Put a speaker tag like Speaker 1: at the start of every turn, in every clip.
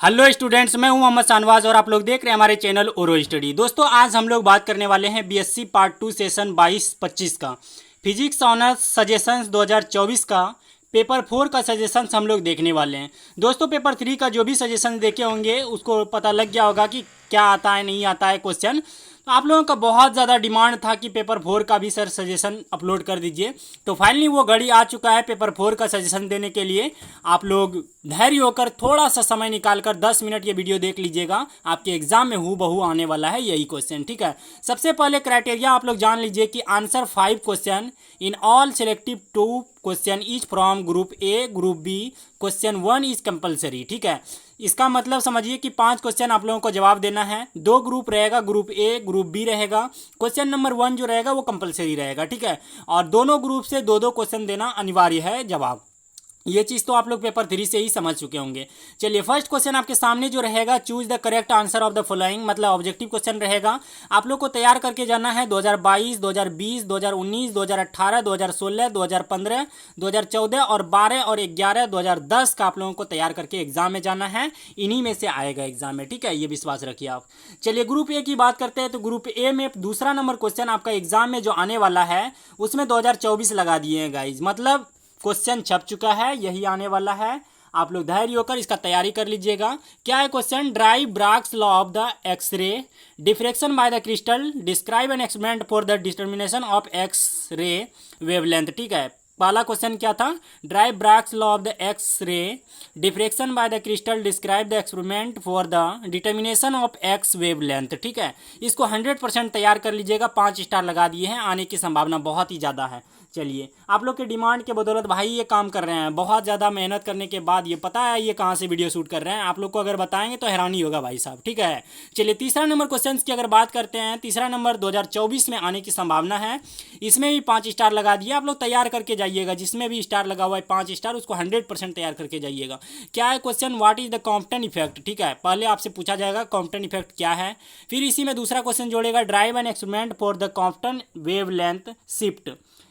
Speaker 1: Hello students, मैं हूं मोहम्मद शानवाज और आप लोग देख रहे हैं हमारे चैनल ओरो स्टडी। दोस्तों, आज हम लोग बात करने वाले हैं बीएससी पार्ट 2 सेशन 22-25 का फिजिक्स ऑनर्स सजेशंस 2024 का पेपर 4 का सजेशंस हम लोग देखने वाले हैं। दोस्तों, पेपर 3 का जो भी सजेशन देखे होंगे उसको पता लग गया होगा कि क्या आता है नहीं आता है क्वेश्चन। तो आप लोगों का बहुत ज़्यादा डिमांड था कि पेपर 4 का भी सर सजेशन अपलोड कर दीजिए। तो फाइनली वो घड़ी आ चुका है पेपर 4 का सजेशन देने के लिए। आप लोग धैर्य होकर थोड़ा सा समय निकालकर 10 मिनट ये वीडियो देख लीजिएगा। आपके एग्जाम में हूबहू आने वाला है यही क्वेश्चन, ठीक है। सबसे पहले क्राइटेरिया आप लोग जान लीजिए कि answer 5 question in all selective 2 question is from group A group B, question 1 is compulsory, ठीक है। इसका मतलब समझिए कि 5 क्वेश्चन आप लोगों को जवाब देना है। 2 ग्रुप रहेगा, ग्रुप ए ग्रुप बी रहेगा। क्वेश्चन नंबर 1 जो रहेगा वो कंपलसरी रहेगा, ठीक है। और दोनों ग्रुप से 2-2 क्वेश्चन देना अनिवार्य है जवाब। ये चीज़ तो आप लोग पेपर 3 से ही समझ चुके होंगे। चलिए, फर्स्ट क्वेश्चन आपके सामने जो रहेगा, choose the correct answer of the following, मतलब ऑब्जेक्टिव क्वेश्चन रहेगा। आप लोग को तैयार करके जाना है 2022, 2020, 2019, 2018, 2016, 2015, 2014 और 12 और 11, 2010 का आप लोगों को तैयार करके एग्जाम में जाना है। इन्हीं में से आएगा एग्जाम में, ठीक है, ये विश्वास रखिए आप। चलिए, ग्रुप ए की बात करते हैं तो ग्रुप ए में दूसरा नंबर क्वेश्चन आपका एग्जाम में जो आने वाला है उसमें 2024 लगा दिए हैं गाइज, मतलब क्वेश्चन छप चुका है, यही आने वाला है। आप लोग धैर्य होकर इसका तैयारी कर लीजिएगा। क्या है question? Derive Bragg's law of the X ray diffraction by the crystal, describe an experiment for the determination of X ray wavelength, ठीक है। पहला क्वेश्चन क्या था? Derive Bragg's law of the X ray diffraction by the crystal, describe the experiment for the determination of X wavelength, ठीक है। इसको 100% तैयार कर लीजिएगा। 5 स्टार लगा दिए हैं, आने की संभावना बहुत ही ज़्यादा है। चलिए, आप लोग के डिमांड के बदौलत भाई ये काम कर रहे हैं। बहुत ज़्यादा मेहनत करने के बाद ये पता है ये कहाँ से वीडियो शूट कर रहे हैं। आप लोग को अगर बताएंगे तो हैरानी होगा भाई साहब, ठीक है। चलिए, तीसरा नंबर क्वेश्चन की अगर बात करते हैं, तीसरा नंबर 2024 में आने की संभावना है। इसमें भी 5 स्टार लगा दिए। आप लोग तैयार करके जाइएगा, जिसमें भी स्टार लगा हुआ है 5 स्टार, उसको 100% तैयार करके जाइएगा। क्या है question? What is the Compton effect, ठीक है। पहले आपसे पूछा जाएगा कॉम्पटन इफेक्ट क्या है, फिर इसी में दूसरा क्वेश्चन जोड़ेगा, drive N experiment for the Compton wavelength shift.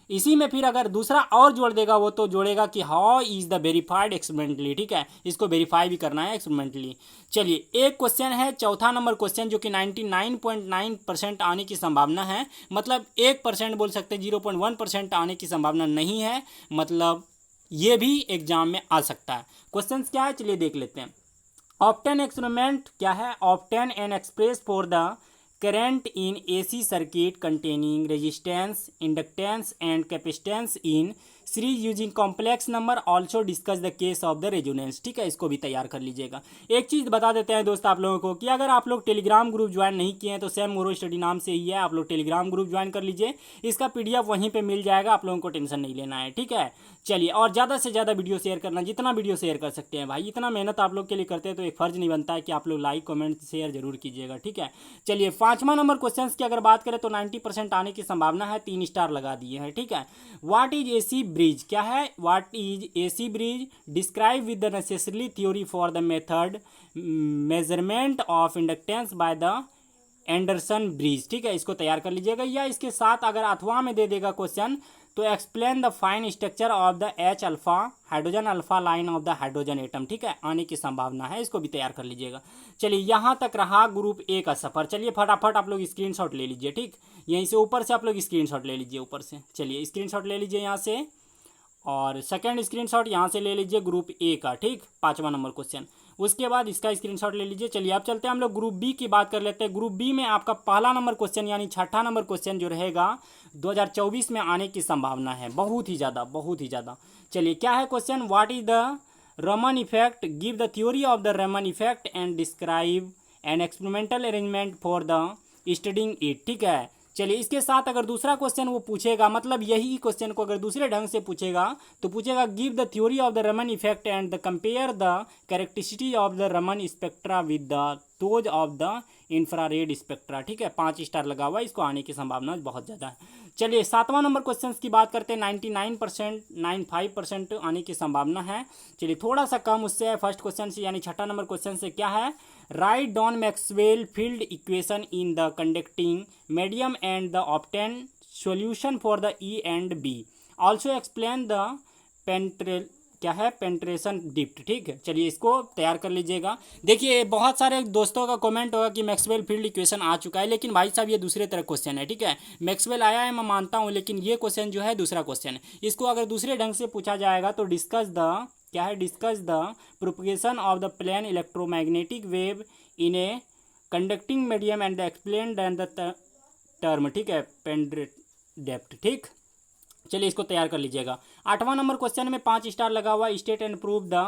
Speaker 1: इसी में फिर अगर दूसरा और जोड़ देगा वो तो जोड़ेगा कि how is the verified experimentally, ठीक है। इसको वेरीफाई भी करना है एक्सपेरिमेंटली। चलिए, एक क्वेश्चन है चौथा नंबर क्वेश्चन जो कि 99.9% आने की संभावना है, मतलब 1% बोल सकते हैं, 0.1% आने की संभावना नहीं है, मतलब ये भी एग्जाम में आ सकता है। क्वेश्चन क्या है चलिए देख लेते हैं। ऑप्टेन एक्सपेरिमेंट क्या है? Obtain an express for the current in AC circuit containing resistance, inductance and capacitance in series using complex number, also discuss the case of the resonance, ठीक है। इसको भी तैयार कर लीजिएगा। एक चीज़ बता देते हैं दोस्त आप लोगों को कि अगर आप लोग टेलीग्राम ग्रुप ज्वाइन नहीं किए हैं तो सैम ओरो स्टडी नाम से ही है, आप लोग टेलीग्राम ग्रुप ज्वाइन कर लीजिए। इसका PDF वहीं पे मिल जाएगा, आप लोगों को टेंशन नहीं लेना है, ठीक है। चलिए, और ज़्यादा से ज़्यादा वीडियो शेयर करना, जितना वीडियो शेयर कर सकते हैं भाई। इतना मेहनत आप लोग के लिए करते हैं तो एक फ़र्ज नहीं बनता है कि आप लोग लाइक कमेंट शेयर जरूर कीजिएगा, ठीक है। चलिए, पाँचवा नंबर क्वेश्चन की अगर बात करें तो 90% आने की संभावना है, 3 स्टार लगा दिए हैं, ठीक है। व्हाट इज AC ब्रिज, क्या है? What is AC bridge? Describe with the necessary theory for the method measurement of inductance by the Anderson bridge, ठीक है। इसको तैयार कर लीजिएगा। या इसके साथ अगर अथवा में दे देगा क्वेश्चन तो explain the fine structure of the H alpha hydrogen alpha line of the hydrogen atom, ठीक है, आने की संभावना है। इसको भी तैयार कर लीजिएगा। चलिए, यहाँ तक रहा ग्रुप ए का सफर। चलिए, फटाफट आप लोग स्क्रीनशॉट ले लीजिए, ठीक। यहीं से ऊपर से आप लोग स्क्रीनशॉट ले लीजिए, ऊपर से। चलिए, स्क्रीनशॉट ले लीजिए यहाँ से, और सेकंड स्क्रीनशॉट यहाँ से ले लीजिए ग्रुप ए का, ठीक, 5वां नंबर क्वेश्चन। उसके बाद इसका स्क्रीनशॉट ले लीजिए। चलिए, अब चलते हैं हम लोग ग्रुप बी की बात कर लेते हैं। ग्रुप बी में आपका पहला नंबर क्वेश्चन यानी छठा नंबर क्वेश्चन जो रहेगा 2024 में आने की संभावना है, बहुत ही ज़्यादा, बहुत ही ज़्यादा। चलिए, क्या है question? What is the Raman effect, give the theory of the Raman effect and describe an experimental arrangement for the studying it, ठीक है। चलिए, इसके साथ अगर दूसरा क्वेश्चन वो पूछेगा, मतलब यही क्वेश्चन को अगर दूसरे ढंग से पूछेगा तो पूछेगा, give the theory of the Raman effect and the compare the characteristic of the Raman spectra with the those of the infrared spectra, ठीक है। 5 स्टार लगा हुआ है, इसको आने की संभावना बहुत ज़्यादा है। चलिए, 7वां नंबर क्वेश्चन की बात करते हैं। 99%, 95% आने की संभावना है। चलिए, थोड़ा सा कम उससे है फर्स्ट क्वेश्चन से, यानी छठा नंबर क्वेश्चन से। क्या है? Write down Maxwell field equation in the conducting medium and the obtain solution for the E and B, also explain the क्या है, पेंट्रेशन डिप्ट। ठीक है, चलिए इसको तैयार कर लीजिएगा। देखिए बहुत सारे दोस्तों का कमेंट होगा कि मैक्सवेल फील्ड इक्वेशन आ चुका है, लेकिन भाई साहब ये दूसरे तरह क्वेश्चन है। ठीक है, मैक्सवेल आया है मैं मानता हूँ, लेकिन ये क्वेश्चन जो है दूसरा क्वेश्चन है। इसको अगर दूसरे ढंग से पूछा जाएगा तो डिस्कस द, क्या है, discuss the propagation of the plane electromagnetic wave in a conducting medium and the explain then the term. ठीक है, पेंड्रेट डेप्थ। ठीक, चलिए इसको तैयार कर लीजिएगा। 8वां नंबर क्वेश्चन में 5 स्टार लगा हुआ, state and prove the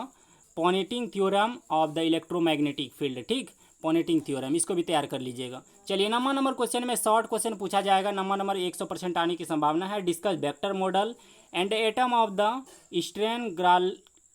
Speaker 1: Poynting theorem of the electromagnetic field. ठीक, पॉनेटिंग थ्योरम, इसको भी तैयार कर लीजिएगा। चलिए 9वां नंबर क्वेश्चन में शॉर्ट क्वेश्चन पूछा जाएगा। 9वां नंबर 100% आने की संभावना है। Discuss vector model and atom of the Stern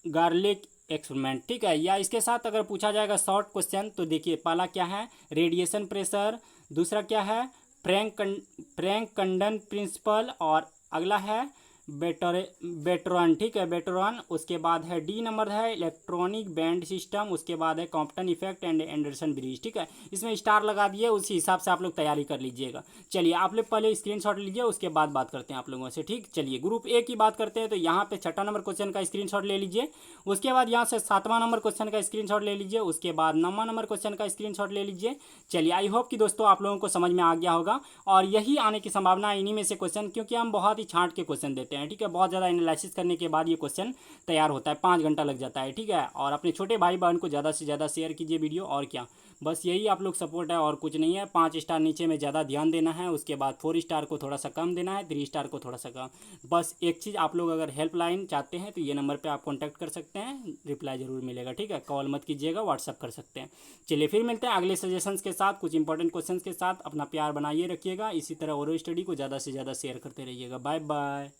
Speaker 1: गार्लिक एक्सपेरिमेंट। ठीक है, या इसके साथ अगर पूछा जाएगा शॉर्ट क्वेश्चन तो देखिए पहला क्या है, रेडिएशन प्रेशर, दूसरा क्या है, फ्रैंक कंडन प्रिंसिपल, और अगला है बेटरॉन। ठीक है, बेटरॉन। उसके बाद है डी नंबर है इलेक्ट्रॉनिक बैंड सिस्टम, उसके बाद है Compton effect and Anderson bridge. ठीक है, इसमें स्टार लगा दिए, उसी हिसाब से आप लोग तैयारी कर लीजिएगा। चलिए आप लोग पहले स्क्रीनशॉट लीजिए, उसके बाद बात करते हैं आप लोगों से। ठीक, चलिए ग्रुप ए की बात करते हैं तो यहाँ पे 6ठा नंबर क्वेश्चन का स्क्रीनशॉट ले लीजिए। उसके बाद यहाँ से 7वां नंबर क्वेश्चन का स्क्रीनशॉट ले लीजिए। उसके बाद 9वां नंबर क्वेश्चन का स्क्रीनशॉट ले लीजिए। चलिए आई होप कि दोस्तों आप लोगों को समझ में आ गया होगा, और यही आने की संभावना है इन्हीं में से क्वेश्चन, क्योंकि हम बहुत ही छांट के क्वेश्चन देते हैं। ठीक है, बहुत ज़्यादा एनालिसिस करने के बाद ये क्वेश्चन तैयार होता है, 5 घंटा लग जाता है। ठीक है, और अपने छोटे भाई बहन को ज़्यादा से ज़्यादा शेयर कीजिए वीडियो, और क्या, बस यही आप लोग सपोर्ट है और कुछ नहीं है। 5 स्टार नीचे में ज़्यादा ध्यान देना है, उसके बाद 4 स्टार को थोड़ा सा कम देना है, 3 स्टार को थोड़ा सा कम। बस एक चीज़, आप लोग अगर हेल्पलाइन चाहते हैं तो ये नंबर पर आप कॉन्टैक्ट कर सकते हैं, रिप्लाई ज़रूर मिलेगा। ठीक है, कॉल मत कीजिएगा, व्हाट्सअप कर सकते हैं। चलिए फिर मिलते हैं अगले सजेशंस के साथ, कुछ इंपॉर्टेंट क्वेश्चंस के साथ। अपना प्यार बनाइए रखिएगा, इसी तरह ओरो स्टडी को ज़्यादा से ज़्यादा शेयर करते रहिएगा। Bye bye.